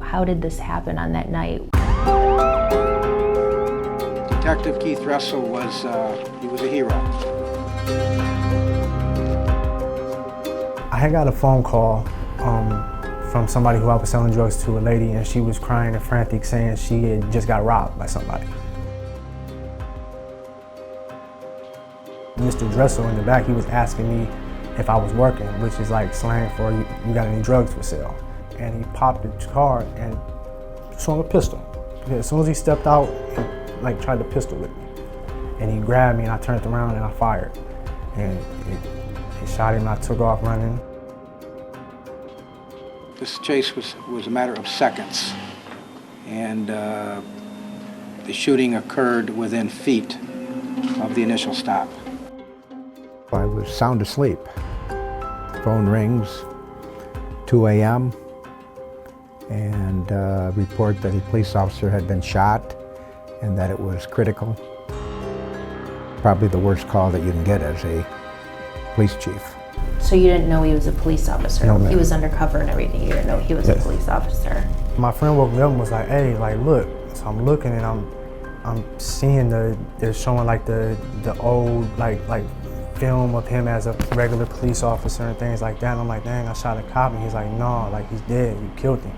How did this happen on that night? Detective Keith Dressel was a hero. I had got a phone call from somebody who I was selling drugs to, a lady, and she was crying and frantic saying she had just got robbed by somebody. Mr. Dressel in the back, he was asking me if I was working, which is like slang for you got any drugs for sale. And he popped his car and swung a pistol. As soon as he stepped out, he like tried to pistol whip me. And he grabbed me and I turned around and I fired. And he shot him and I took off running. This chase was a matter of seconds, and the shooting occurred within feet of the initial stop. I was sound asleep. Phone rings, 2 a.m., and a report that a police officer had been shot and that it was critical. Probably the worst call that you can get as a police chief. So you didn't know he was a police officer? No, ma'am. He was undercover and everything. You didn't know he was a police officer? My friend woke me up and was like, hey, like, look. So I'm looking and I'm seeing they're showing like the old like film of him as a regular police officer and things like that. And I'm like, dang, I shot a cop. And he's like, no, like he's dead, you killed him.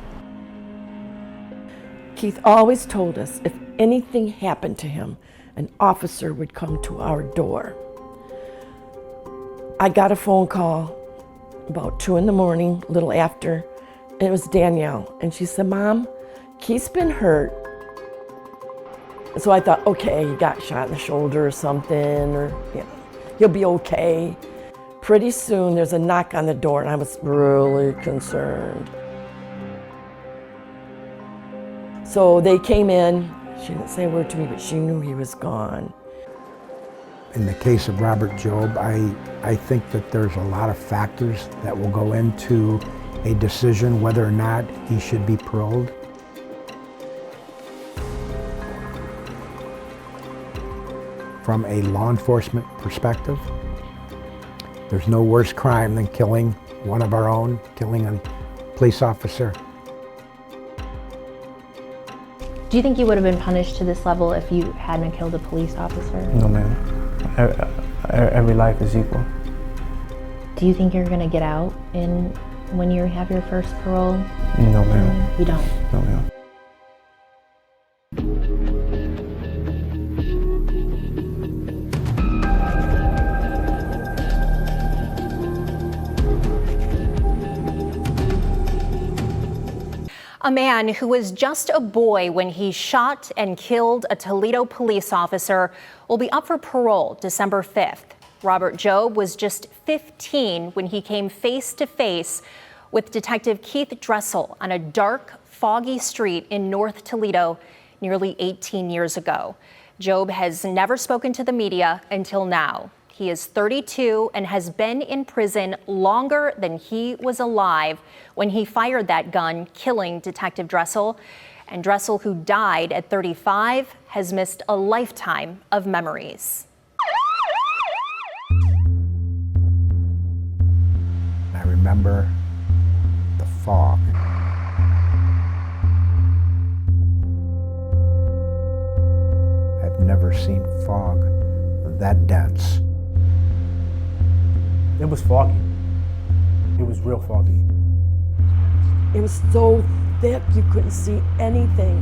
Keith always told us if anything happened to him, an officer would come to our door. I got a phone call about 2 in the morning, a little after, and it was Danielle. And she said, Mom, Keith's been hurt. So I thought, okay, he got shot in the shoulder or something, or he'll be okay. Pretty soon there's a knock on the door and I was really concerned. So they came in. She didn't say a word to me, but she knew he was gone. In the case of Robert Jobe, I think that there's a lot of factors that will go into a decision whether or not he should be paroled. From a law enforcement perspective, there's no worse crime than killing one of our own, killing a police officer. Do you think you would have been punished to this level if you hadn't killed a police officer? No, ma'am. Every life is equal. Do you think you're gonna get out when you have your first parole? No, ma'am. You don't? No, ma'am. A man who was just a boy when he shot and killed a Toledo police officer will be up for parole December 5th. Robert Jobe was just 15 when he came face to face with Detective Keith Dressel on a dark, foggy street in North Toledo nearly 18 years ago. Jobe has never spoken to the media until now. He is 32 and has been in prison longer than he was alive when he fired that gun, killing Detective Dressel. And Dressel, who died at 35, has missed a lifetime of memories. I remember the fog. I've never seen fog that dense. It was foggy. It was real foggy. It was so thick you couldn't see anything.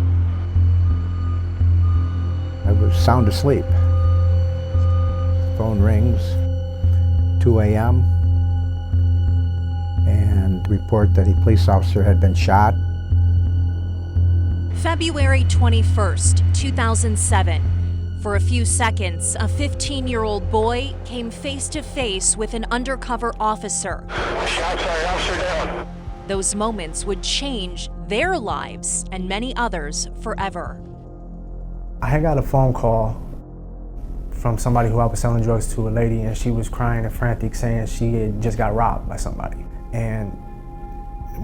I was sound asleep. Phone rings, 2 a.m., and report that a police officer had been shot. February 21st, 2007. For a few seconds, a 15-year-old boy came face to face with an undercover officer. Shots fired, officer down. Those moments would change their lives and many others forever. I had got a phone call from somebody who I was selling drugs to, a lady, and she was crying and frantic saying she had just got robbed by somebody. And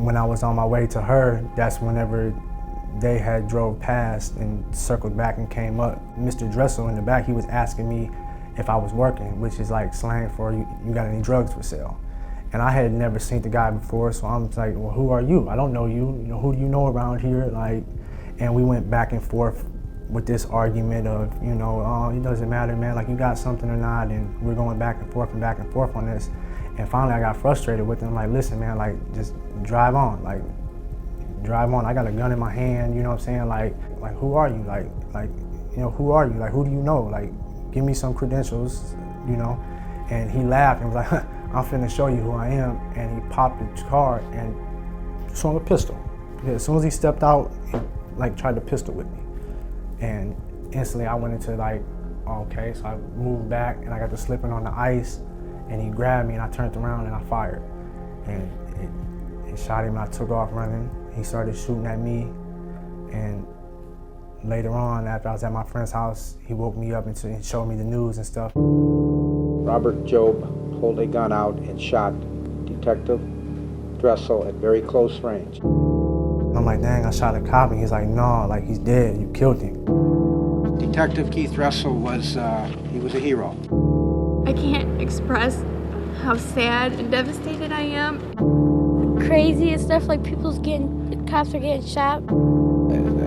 when I was on my way to her, that's whenever they had drove past and circled back and came up. Mr. Dressel in the back, he was asking me if I was working, which is like slang for you got any drugs for sale. And I had never seen the guy before, so I'm like, well, who are you? I don't know you. You know, who do you know around here? Like, and we went back and forth with this argument of, you know, oh, it doesn't matter, man, like you got something or not, and we're going back and forth on this. And finally I got frustrated with him, like, listen, man, like, just drive on, like, drive on. I got a gun in my hand, you know what I'm saying? Like who are you? Like, you know, who are you? Like, who do you know? Like, give me some credentials, you know? And he laughed and was like, I'm finna show you who I am. And he popped his car and swung a pistol. Because as soon as he stepped out, he like tried to pistol with me. And instantly I went into like, okay, so I moved back and I got to slipping on the ice and he grabbed me and I turned around and I fired. And it shot him and I took off running. He started shooting at me, and later on, after I was at my friend's house, he woke me up and showed me the news and stuff. Robert Jobe pulled a gun out and shot Detective Dressel at very close range. I'm like, dang, I shot a cop, and he's like, no, like, he's dead, you killed him. Detective Keith Dressel was a hero. I can't express how sad and devastated I am. Crazy and stuff, like cops are getting shot.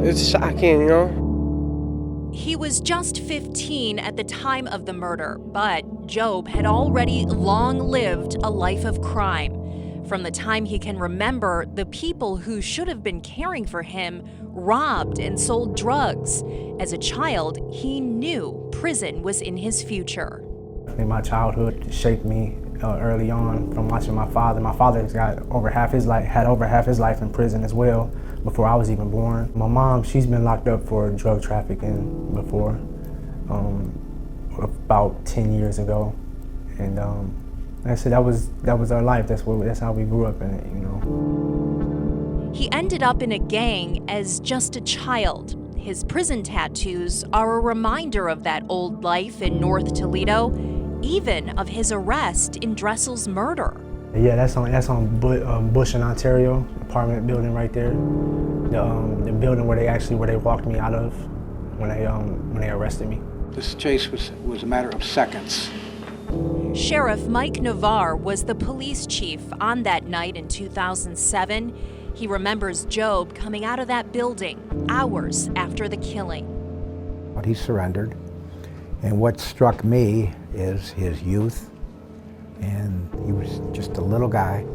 It's shocking, you know? He was just 15 at the time of the murder, but Jobe had already long lived a life of crime. From the time he can remember, the people who should have been caring for him robbed and sold drugs. As a child, he knew prison was in his future. I think my childhood shaped me early on from watching my father. My father's got had over half his life in prison as well before I was even born. My mom, she's been locked up for drug trafficking before, about 10 years ago. And like I said, that was our life. That's how we grew up in it, you know. He ended up in a gang as just a child. His prison tattoos are a reminder of that old life in North Toledo, even of his arrest in Dressel's murder. Yeah, that's on Bush in Ontario, apartment building right there. The building where they walked me out of when they arrested me. This chase was a matter of seconds. Sheriff Mike Navarre was the police chief on that night in 2007. He remembers Jobe coming out of that building hours after the killing. But he surrendered. And what struck me is his youth. And he was just a little guy.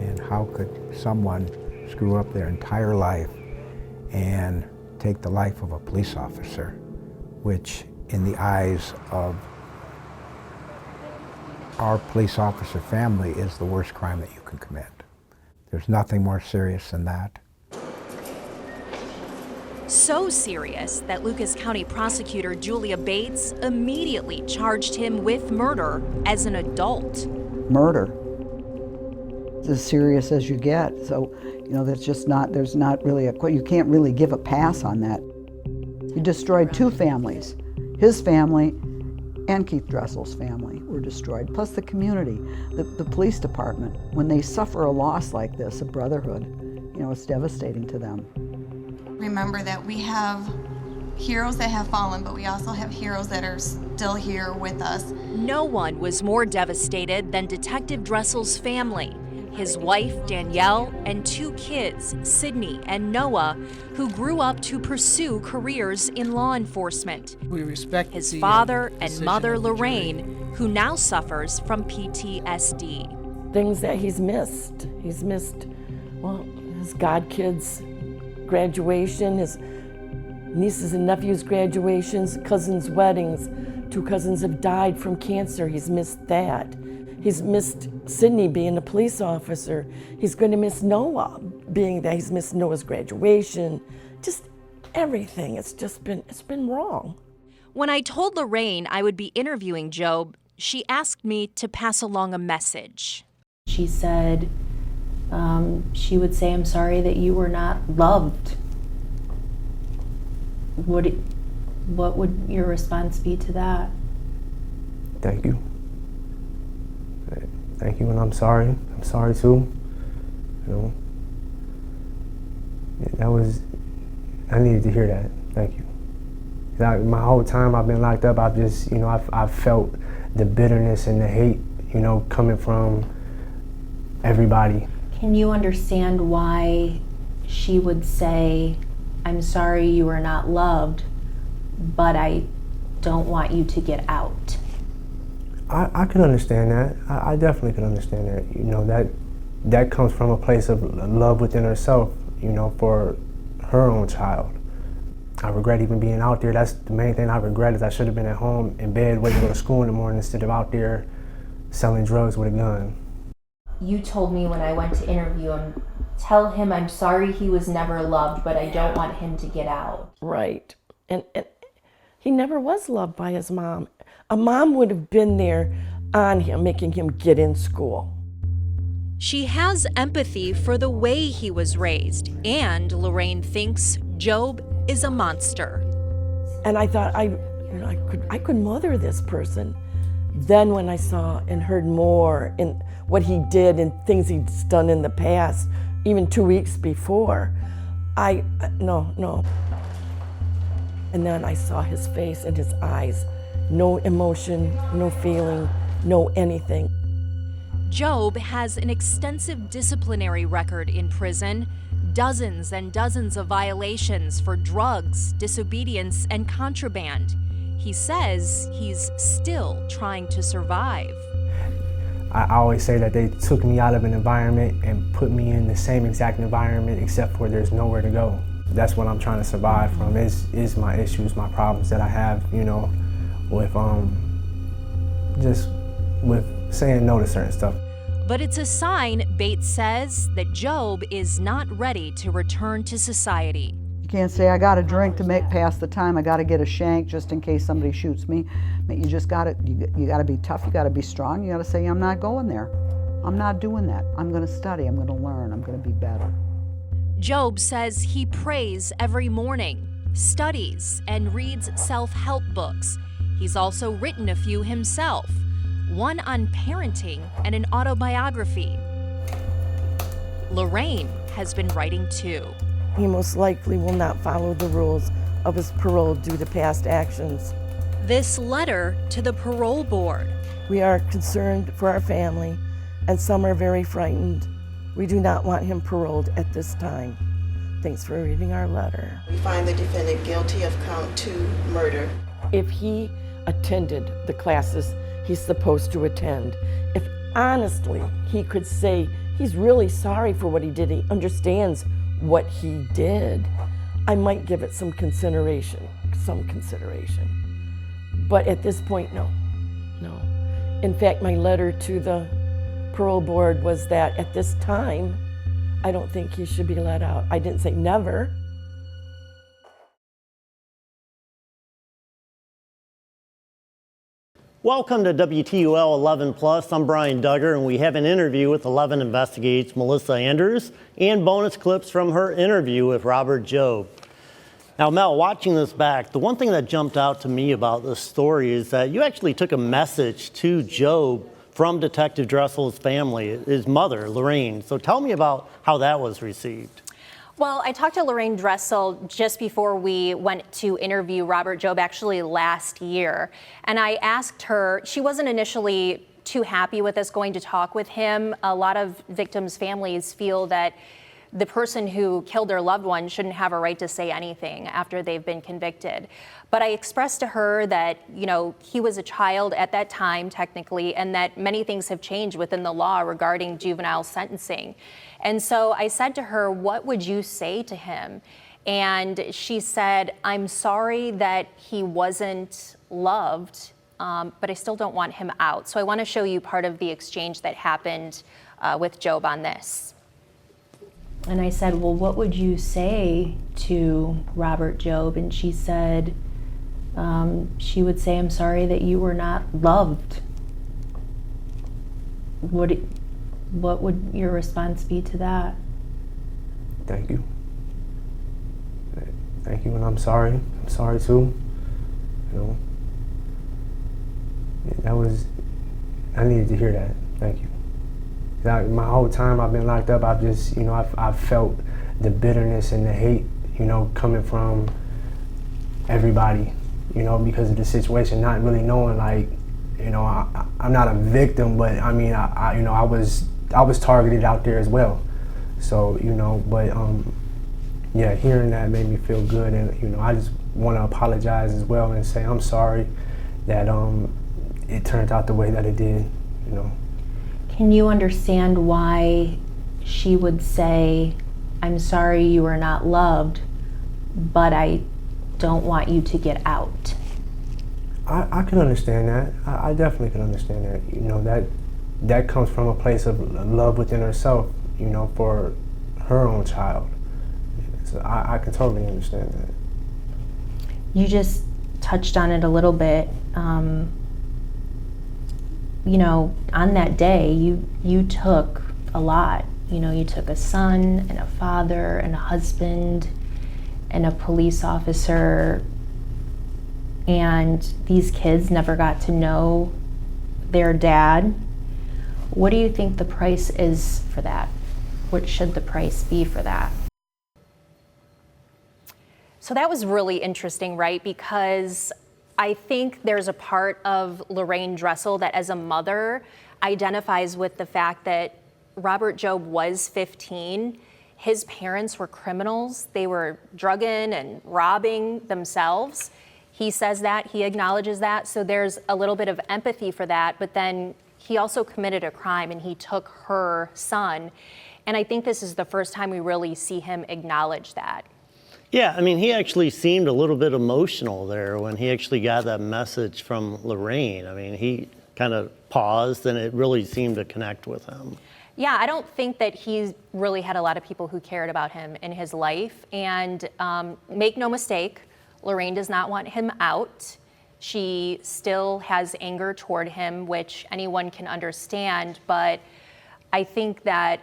And how could someone screw up their entire life and take the life of a police officer, which in the eyes of our police officer family is the worst crime that you can commit. There's nothing more serious than that. So serious that Lucas County prosecutor Julia Bates immediately charged him with murder as an adult. Murder. It's as serious as you get. So, you know, there's not really you can't really give a pass on that. You destroyed two families. His family and Keith Dressel's family were destroyed, plus the community, the police department. When they suffer a loss like this, a brotherhood, you know, it's devastating to them. Remember that we have heroes that have fallen, but we also have heroes that are still here with us. No one was more devastated than Detective Dressel's family. His wife, Danielle, and two kids, Sydney and Noah, who grew up to pursue careers in law enforcement. We respect his father and mother, Lorraine, who now suffers from PTSD. Things that he's missed. He's missed, well, his godkids' graduation, his nieces and nephews' graduations, cousins' weddings. 2 cousins have died from cancer. He's missed that. He's missed Sydney being a police officer. He's going to miss Noah being that. He's missed Noah's graduation. Just everything. It's been wrong. When I told Lorraine I would be interviewing Jobe, she asked me to pass along a message. She said she would say, I'm sorry that you were not loved. What would your response be to that? Thank you. Thank you, and I'm sorry. I'm sorry too. You know, I needed to hear that. Thank you. My whole time I've been locked up, I've felt the bitterness and the hate, you know, coming from everybody. Can you understand why she would say, I'm sorry you were not loved, but I don't want you to get out? I can understand that. I definitely can understand that. You know, that comes from a place of love within herself, you know, for her own child. I regret even being out there. That's the main thing I regret, is I should have been at home in bed waiting to go to school in the morning instead of out there selling drugs with a gun. You told me when I went to interview him, tell him I'm sorry he was never loved, but I don't want him to get out. Right. And he never was loved by his mom. A mom would have been there on him, making him get in school. She has empathy for the way he was raised, and Lorraine thinks Jobe is a monster. And I thought I could mother this person. Then when I saw and heard more in what he did and things he'd done in the past, even 2 weeks before, no. And then I saw his face and his eyes. No emotion, no feeling, no anything. Jobe has an extensive disciplinary record in prison, dozens and dozens of violations for drugs, disobedience, and contraband. He says he's still trying to survive. I always say that they took me out of an environment and put me in the same exact environment, except for there's nowhere to go. That's what I'm trying to survive from, is my issues, my problems that I have, you know, with just with saying no to certain stuff. But it's a sign, Bates says, that Jobe is not ready to return to society. You can't say, I got a drink to make pass the time, I got to get a shank just in case somebody shoots me. You just got to, you got to be tough, you got to be strong, you got to say, I'm not going there. I'm not doing that. I'm going to study, I'm going to learn, I'm going to be better. Jobe says he prays every morning, studies, and reads self-help books. He's also written a few himself, one on parenting and an autobiography. Lorraine has been writing too. He most likely will not follow the rules of his parole due to past actions. This letter to the parole board. We are concerned for our family, and some are very frightened. We do not want him paroled at this time. Thanks for reading our letter. We find the defendant guilty of count 2 murder. If he attended the classes he's supposed to attend, if honestly he could say he's really sorry for what he did, he understands what he did, I might give it some consideration. But at this point, no. In fact, my letter to the parole board was that at this time, I don't think he should be let out. I didn't say never. Welcome to WTUL 11 Plus. I'm Brian Duggar, and we have an interview with 11 Investigates Melissa Andrews and bonus clips from her interview with Robert Jobe. Now, Mel, watching this back, the one thing that jumped out to me about this story is that you actually took a message to Jobe from Detective Dressel's family, his mother, Lorraine. So tell me about how that was received. Well, I talked to Lorraine Dressel just before we went to interview Robert Jobe, actually last year. And I asked her, she wasn't initially too happy with us going to talk with him. A lot of victims' families feel that the person who killed their loved one shouldn't have a right to say anything after they've been convicted. But I expressed to her that, you know, he was a child at that time, technically, and that many things have changed within the law regarding juvenile sentencing. And so I said to her, what would you say to him? And she said, I'm sorry that he wasn't loved, but I still don't want him out. So I want to show you part of the exchange that happened with Jobe on this. And I said, well, what would you say to Robert Jobe? And she said, she would say, I'm sorry that you were not loved. What would your response be to that? Thank you. Thank you, and I'm sorry. I'm sorry too. You know, I needed to hear that. Thank you. My whole time I've been locked up, I've just, you know, I've felt the bitterness and the hate, you know, coming from everybody, you know, because of the situation, not really knowing, like, you know, I'm not a victim, but I mean, I I was targeted out there as well. So, you know, but yeah, hearing that made me feel good, and you know, I just want to apologize as well and say I'm sorry that it turned out the way that it did, you know. Can you understand why she would say, I'm sorry you were not loved, but I don't want you to get out? I can understand that. I definitely can understand that. You know, that comes from a place of love within herself, you know, for her own child. So I can totally understand that. You just touched on it a little bit. You know, on that day, you took a lot. You know, you took a son and a father and a husband and a police officer, and these kids never got to know their dad. What do you think the price is for that? What should the price be for that? So that was really interesting, right? Because I think there's a part of Lorraine Dressel that as a mother identifies with the fact that Robert Jobe was 15. His parents were criminals. They were drugging and robbing themselves. He says that, he acknowledges that. So there's a little bit of empathy for that, but then he also committed a crime and he took her son. And I think this is the first time we really see him acknowledge that. Yeah, I mean, he actually seemed a little bit emotional there when he actually got that message from Lorraine. I mean, he kind of paused and it really seemed to connect with him. Yeah, I don't think that he really had a lot of people who cared about him in his life. And make no mistake, Lorraine does not want him out. She still has anger toward him, which anyone can understand. But I think that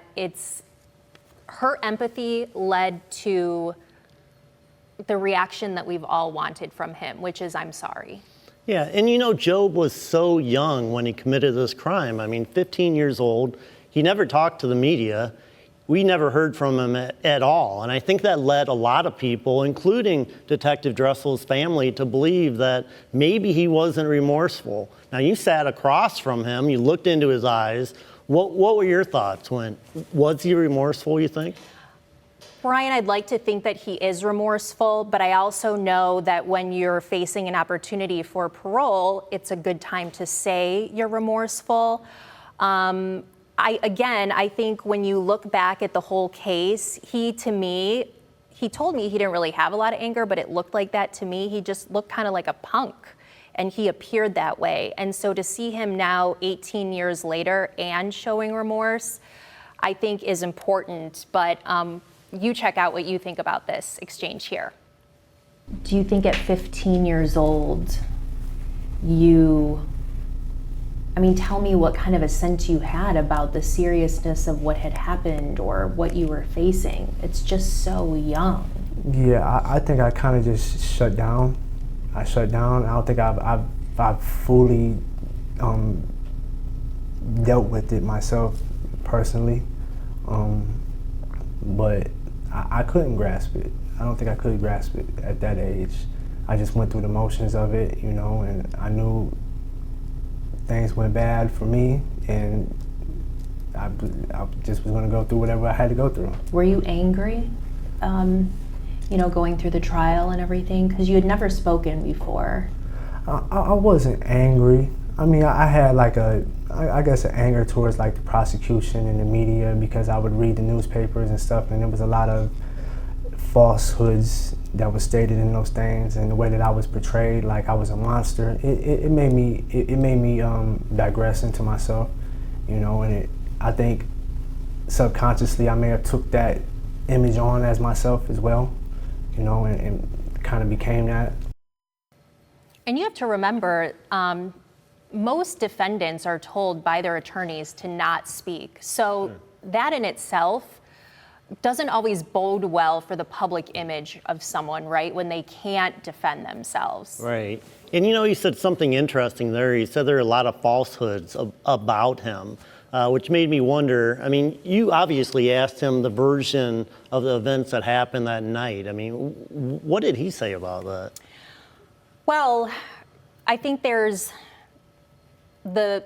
her empathy led to the reaction that we've all wanted from him, which is, I'm sorry. Yeah, and you know, Jobe was so young when he committed this crime. I mean, 15 years old. He never talked to the media. We never heard from him at all. And I think that led a lot of people, including Detective Dressel's family, to believe that maybe he wasn't remorseful. Now, you sat across from him, you looked into his eyes. What were your thoughts was he remorseful, you think? Brian, I'd like to think that he is remorseful, but I also know that when you're facing an opportunity for parole, it's a good time to say you're remorseful. I think when you look back at the whole case, he told me he didn't really have a lot of anger, but it looked like that to me. He just looked kind of like a punk, and he appeared that way. And so to see him now 18 years later and showing remorse, I think is important. But you check out what you think about this exchange here. Do you think at 15 years old, tell me what kind of a sense you had about the seriousness of what had happened or what you were facing. It's just so young. Yeah, I think I kind of just shut down. I shut down. I don't think I've fully dealt with it myself personally. But I couldn't grasp it. I don't think I could grasp it at that age. I just went through the motions of it, you know, and I knew things went bad for me, and I just was going to go through whatever I had to go through. Were you angry, going through the trial and everything? Because you had never spoken before. I wasn't angry. I mean, I had I guess an anger towards like the prosecution and the media, because I would read the newspapers and stuff, and there was a lot of falsehoods that was stated in those things, and the way that I was portrayed, like I was a monster. It made me digress into myself, you know, and I think subconsciously I may have took that image on as myself as well, you know, and kind of became that. And you have to remember, most defendants are told by their attorneys to not speak. So that in itself doesn't always bode well for the public image of someone, right? When they can't defend themselves. Right. And you know, he said something interesting there. He said there are a lot of falsehoods about him, which made me wonder. I mean, you obviously asked him the version of the events that happened that night. I mean, what did he say about that? Well, I think there's the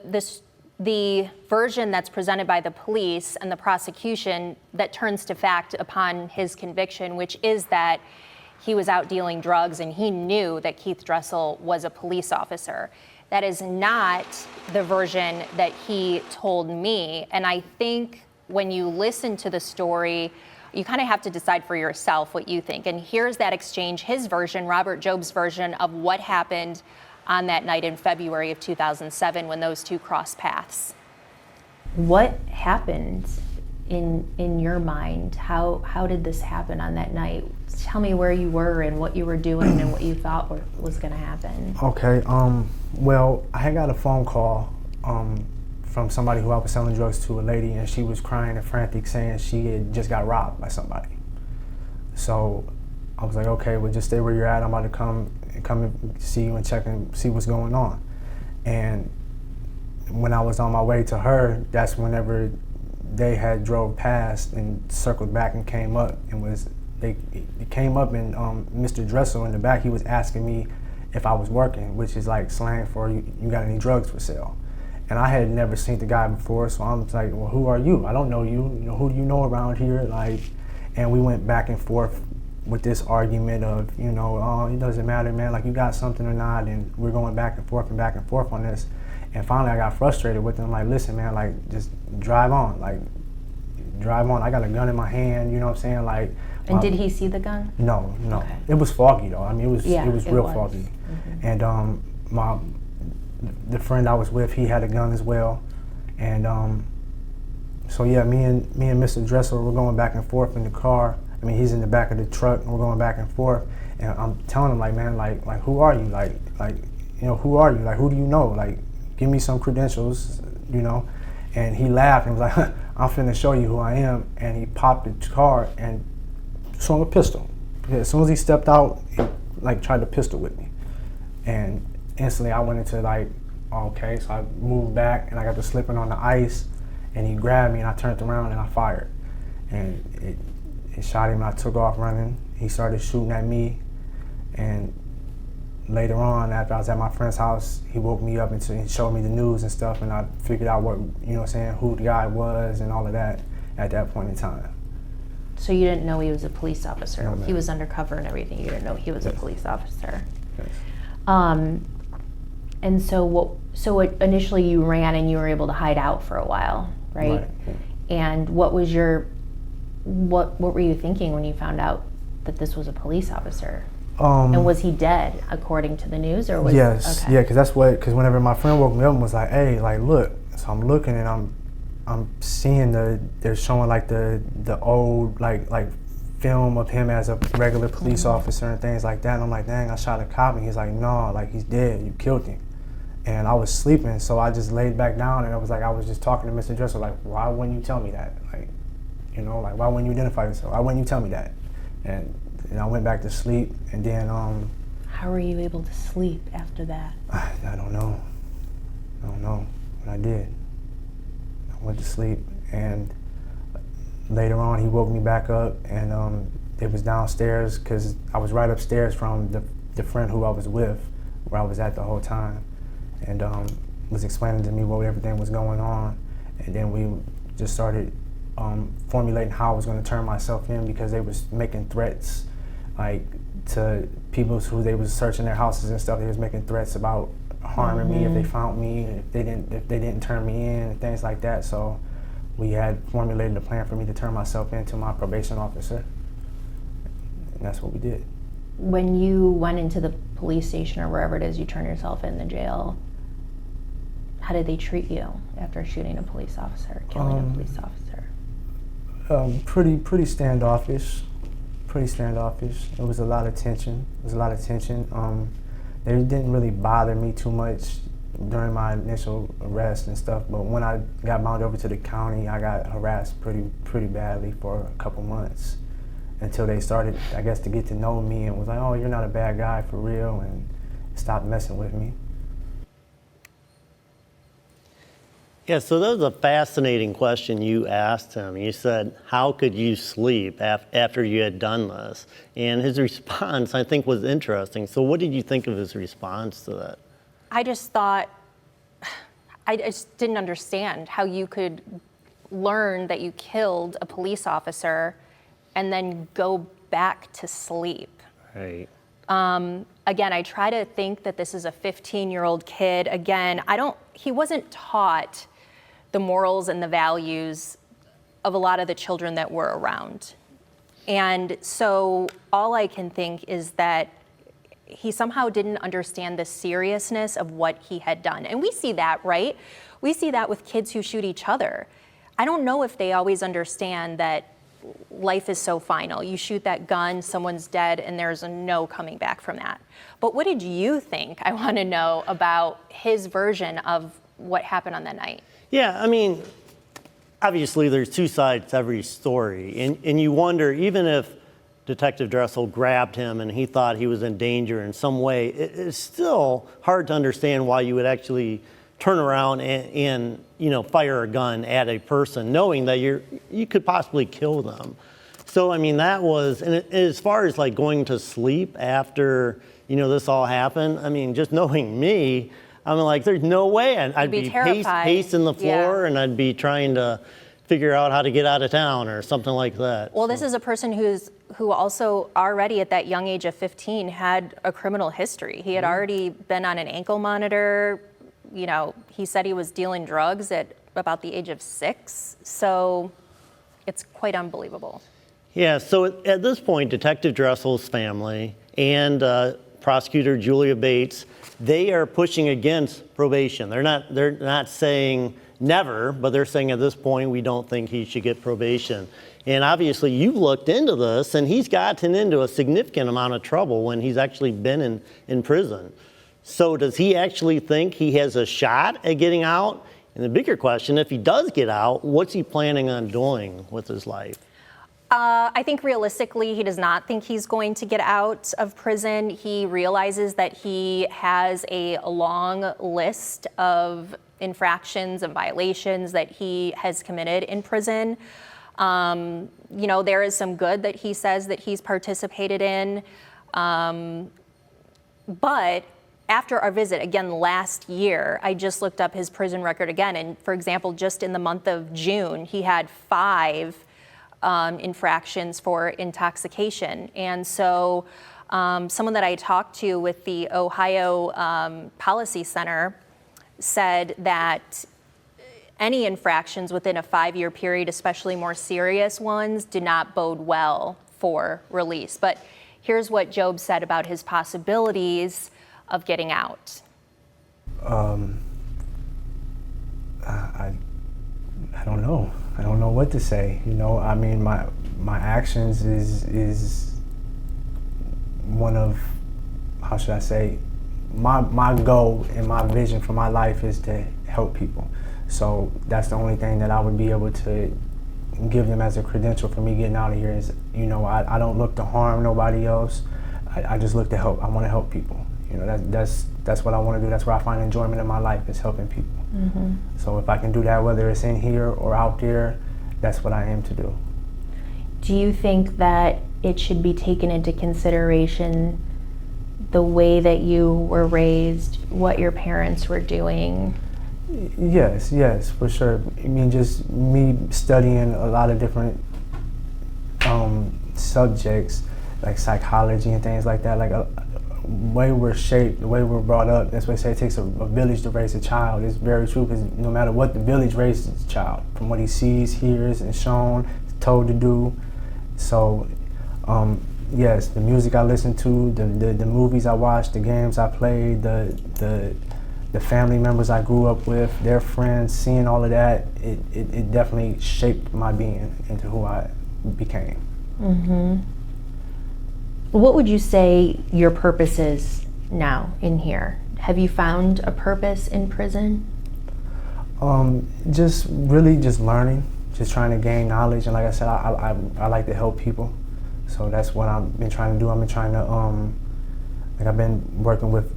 the version that's presented by the police and the prosecution that turns to fact upon his conviction, which is that he was out dealing drugs and he knew that Keith Dressel was a police officer. That is not the version that he told me. And I think when you listen to the story, you kind of have to decide for yourself what you think. And here's that exchange, his version, Robert Jobe's version of what happened on that night in February of 2007 when those two crossed paths. What happened in your mind? How did this happen on that night? Tell me where you were and what you were doing and what you thought was going to happen. Okay, well, I had got a phone call from somebody who I was selling drugs to, a lady, and she was crying and frantic saying she had just got robbed by somebody. So I was like, okay, well, just stay where you're at. I'm about to come and see you and check and see what's going on. And when I was on my way to her, that's whenever they had drove past and circled back and came up and they came up, and Mr. Dressel in the back, he was asking me if I was working, which is like slang for you got any drugs for sale. And I had never seen the guy before, so I'm like, well, who are you? I don't know you. You know, who do you know around here? Like, and we went back and forth with this argument of, oh, it doesn't matter, man, like you got something or not, and we're going back and forth on this. And finally I got frustrated with him, like, listen, man, like, just drive on. I got a gun in my hand, you know what I'm saying? Like. And did he see the gun? No. Okay. It was foggy though. I mean, it was real foggy. Mm-hmm. And the friend I was with, he had a gun as well. And so yeah, me and Mr. Dressel, we're going back and forth in the car. I mean, he's in the back of the truck, and we're going back and forth. And I'm telling him, like, man, like who are you? Like, who are you? Like, who do you know? Like, give me some credentials, And he laughed and was like, I'm finna show you who I am. And he popped the car and swung a pistol. As soon as he stepped out, he tried to pistol with me. And instantly I went into okay, so I moved back and I got to slipping on the ice, and he grabbed me and I turned around and I fired. And it shot him and I took off running. He started shooting at me, and later on, after I was at my friend's house, he woke me up and showed me the news and stuff, and I figured out who the guy was and all of that at that point in time. So you didn't know he was a police officer? No, he was undercover and everything. You didn't know he was a police officer? Yes. And so initially you ran and you were able to hide out for a while, right? Yeah. And what were you thinking when you found out that this was a police officer? And was he dead, according to the news, or was? Yes, okay. yeah, because whenever my friend woke me up and was like, "Hey, like, look," so I'm looking and I'm seeing they're showing the old like film of him as a regular police officer and things like that. And I'm like, dang, I shot a cop, and he's like, no, like he's dead, you killed him. And I was sleeping, so I just laid back down, and I was just talking to Mr. Dressel, like, why wouldn't you tell me that? Like, why wouldn't you identify yourself? Why wouldn't you tell me that? And I went back to sleep, and then How were you able to sleep after that? I don't know, but I did. I went to sleep, and later on he woke me back up, and it was downstairs, because I was right upstairs from the friend who I was with, where I was at the whole time, and was explaining to me what everything was going on. And then we just started formulating how I was going to turn myself in, because they was making threats to people who they was searching their houses and stuff. They was making threats about harming me if they found me, if they didn't turn me in, and things like that. So we had formulated a plan for me to turn myself into my probation officer, and that's what we did. When you went into the police station or wherever it is you turn yourself in the jail, how did they treat you after shooting a police officer, killing a police officer? Pretty standoffish. It was a lot of tension. They didn't really bother me too much during my initial arrest and stuff, but when I got bound over to the county, I got harassed pretty badly for a couple months, until they started, I guess, to get to know me and was like, oh, you're not a bad guy for real, and stopped messing with me. Yeah, so that was a fascinating question you asked him. You said, how could you sleep after you had done this? And his response, I think, was interesting. So what did you think of his response to that? I just thought, I just didn't understand how you could learn that you killed a police officer and then go back to sleep. Right. Again, I try to think that this is a 15-year-old kid. Again, he wasn't taught the morals and the values of a lot of the children that were around. And so all I can think is that he somehow didn't understand the seriousness of what he had done. And we see that, right? We see that with kids who shoot each other. I don't know if they always understand that life is so final. You shoot that gun, someone's dead, and there's no coming back from that. But what did you think, I want to know, about his version of what happened on that night? Yeah, I mean, obviously there's two sides to every story. And you wonder, even if Detective Dressel grabbed him and he thought he was in danger in some way, it's still hard to understand why you would actually turn around and fire a gun at a person knowing that you could possibly kill them. So I mean, that was, and as far as like going to sleep after this all happened, I mean, just knowing me, I'm like, there's no way. I'd be pacing the floor, and I'd be trying to figure out how to get out of town or something like that. Well, this is a person who also already at that young age of 15 had a criminal history. He had already been on an ankle monitor. He said he was dealing drugs at about the age of 6. So it's quite unbelievable. Yeah, so at this point, Detective Dressel's family and prosecutor Julia Bates, they are pushing against probation. They're not saying never, but they're saying at this point, we don't think he should get probation. And obviously you've looked into this, and he's gotten into a significant amount of trouble when he's actually been in prison. So does he actually think he has a shot at getting out? And the bigger question, if he does get out, what's he planning on doing with his life? I think realistically, he does not think he's going to get out of prison. He realizes that he has a long list of infractions and violations that he has committed in prison. There is some good that he says that he's participated in. But after our visit, again, last year, I just looked up his prison record again. And for example, just in the month of June, he had 5 infractions for intoxication. And so someone that I talked to with the Ohio Policy Center said that any infractions within a 5-year period, especially more serious ones, do not bode well for release. But here's what Jobe said about his possibilities of getting out. I don't know. I don't know what to say. I mean, my actions is one of, how should I say, my goal and my vision for my life is to help people. So that's the only thing that I would be able to give them as a credential for me getting out of here is, I don't look to harm nobody else. I just look to help. I want to help people. That's what I want to do. That's where I find enjoyment in my life, is helping people. Mm-hmm. So if I can do that, whether it's in here or out there, that's what I aim to do. Do you think that it should be taken into consideration the way that you were raised, what your parents were doing? Yes, for sure. I mean, just me studying a lot of different subjects, like psychology and things like that, like way we're shaped, the way we're brought up. That's why I say it takes a village to raise a child. It's very true, because no matter what, the village raises a child from what he sees, hears, and shown, told to do. So, yes, the music I listen to, the movies I watched, the games I played, the family members I grew up with, their friends, seeing all of that, it definitely shaped my being into who I became. Mm-hmm. What would you say your purpose is now in here? Have you found a purpose in prison? Just learning, just trying to gain knowledge. And like I said, I like to help people. So that's what I've been trying to do. I've been trying to, I've been working with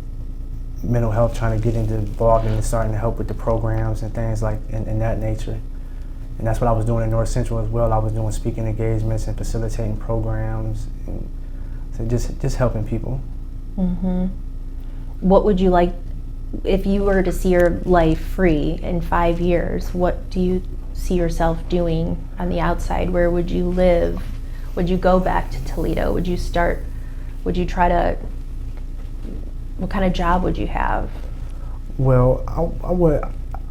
mental health, trying to get involved in starting to help with the programs and things like in that nature. And that's what I was doing in North Central as well. I was doing speaking engagements and facilitating programs. And so just helping people. Mm-hmm. What would you like if you were to see your life free in 5 years, what do you see yourself doing on the outside? Where would you live? Would you go back to Toledo? Would you try to, what kind of job would you have? Well,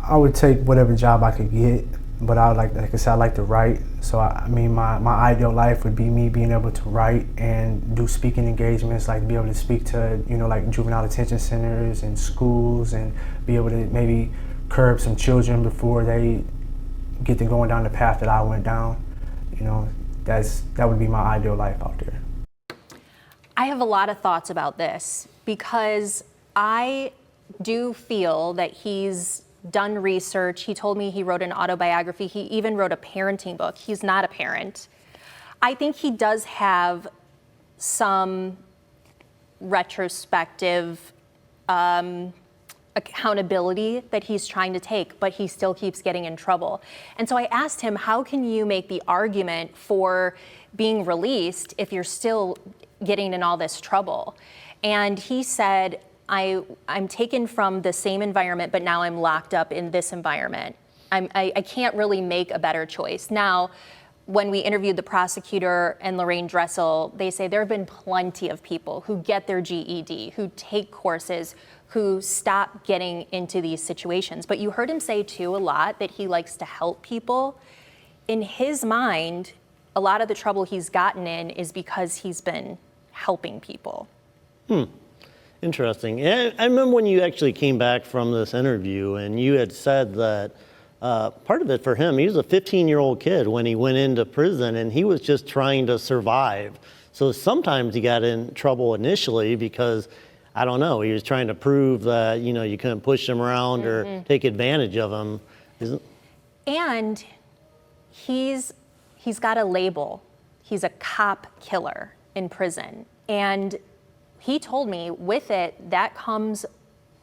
I would take whatever job I could get, but I would like I said, I like to write. So I mean, my ideal life would be me being able to write and do speaking engagements, like be able to speak to, like juvenile detention centers and schools, and be able to maybe curb some children before they get to going down the path that I went down. That would be my ideal life out there. I have a lot of thoughts about this because I do feel that he's done research. He told me he wrote an autobiography. He even wrote a parenting book. He's not a parent. I think he does have some retrospective accountability that he's trying to take, but he still keeps getting in trouble. And so I asked him, how can you make the argument for being released if you're still getting in all this trouble? And he said, I'm taken from the same environment, but now I'm locked up in this environment. I can't really make a better choice. Now, when we interviewed the prosecutor and Lorraine Dressel, they say there have been plenty of people who get their GED, who take courses, who stop getting into these situations. But you heard him say too a lot that he likes to help people. In his mind, a lot of the trouble he's gotten in is because he's been helping people. Interesting. I remember when you actually came back from this interview and you had said that part of it for him, he was a 15-year-old kid when he went into prison and he was just trying to survive. So sometimes he got in trouble initially because, I don't know, he was trying to prove that, you couldn't push him around or take advantage of him. And he's got a label. He's a cop killer in prison. And he told me with it, that comes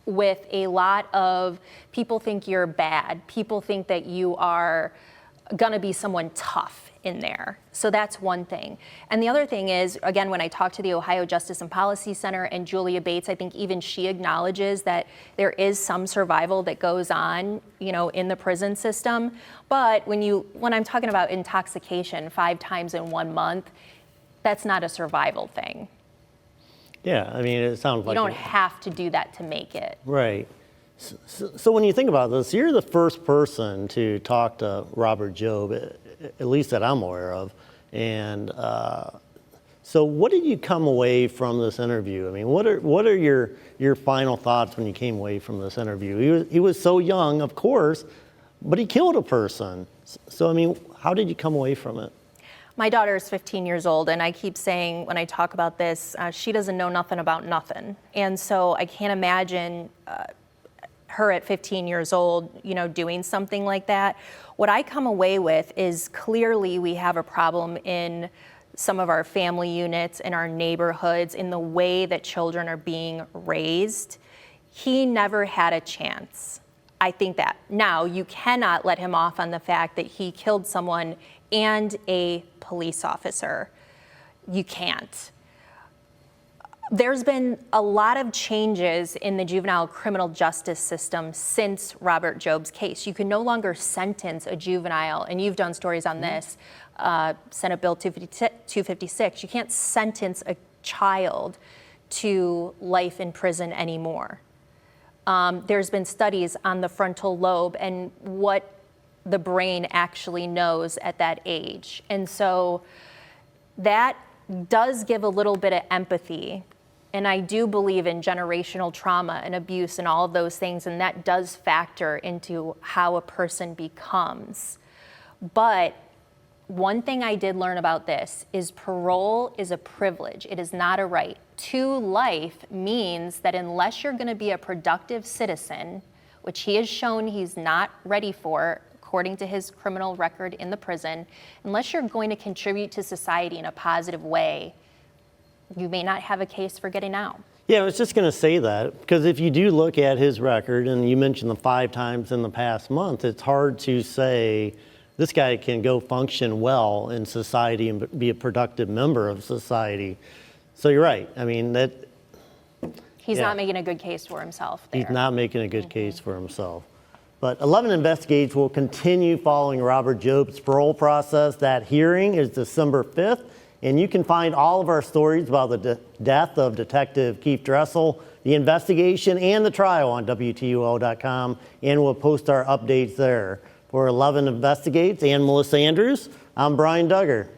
with a lot of people think you're bad. People think that you are gonna be someone tough in there. So that's one thing. And the other thing is, again, when I talked to the Ohio Justice and Policy Center and Julia Bates, I think even she acknowledges that there is some survival that goes on, in the prison system. But when I'm talking about intoxication 5 times in 1 month, that's not a survival thing. Yeah, I mean, it sounds like you don't have to do that to make it. Right. So when you think about this, you're the first person to talk to Robert Jobe, at least that I'm aware of. And so what did you come away from this interview? I mean, what are your final thoughts when you came away from this interview? He was so young, of course, but he killed a person. So, I mean, how did you come away from it? My daughter is 15 years old, and I keep saying when I talk about this, she doesn't know nothing about nothing. And so I can't imagine her at 15 years old, doing something like that. What I come away with is clearly we have a problem in some of our family units, in our neighborhoods, in the way that children are being raised. He never had a chance. I think that. Now, you cannot let him off on the fact that he killed someone and a police officer. You can't. There's been a lot of changes in the juvenile criminal justice system since Robert Jobe's case. You can no longer sentence a juvenile, and you've done stories on this, Senate Bill 256. You can't sentence a child to life in prison anymore. There's been studies on the frontal lobe and what the brain actually knows at that age. And so that does give a little bit of empathy. And I do believe in generational trauma and abuse and all of those things, and that does factor into how a person becomes. But one thing I did learn about this is parole is a privilege. It is not a right. To life means that unless you're going to be a productive citizen, which he has shown he's not ready for, according to his criminal record in the prison, unless you're going to contribute to society in a positive way, you may not have a case for getting out. Yeah, I was just going to say that, because if you do look at his record, and you mentioned the 5 times in the past month, it's hard to say this guy can go function well in society and be a productive member of society. So you're right. I mean, He's Yeah. not making a good case for himself there. He's not making a good case for himself. But 11 Investigates will continue following Robert Jobe's parole process. That hearing is December 5th, and you can find all of our stories about the death of Detective Keith Dressel, the investigation, and the trial on WTUL.com, and we'll post our updates there. For 11 Investigates and Melissa Andrews, I'm Brian Duggar.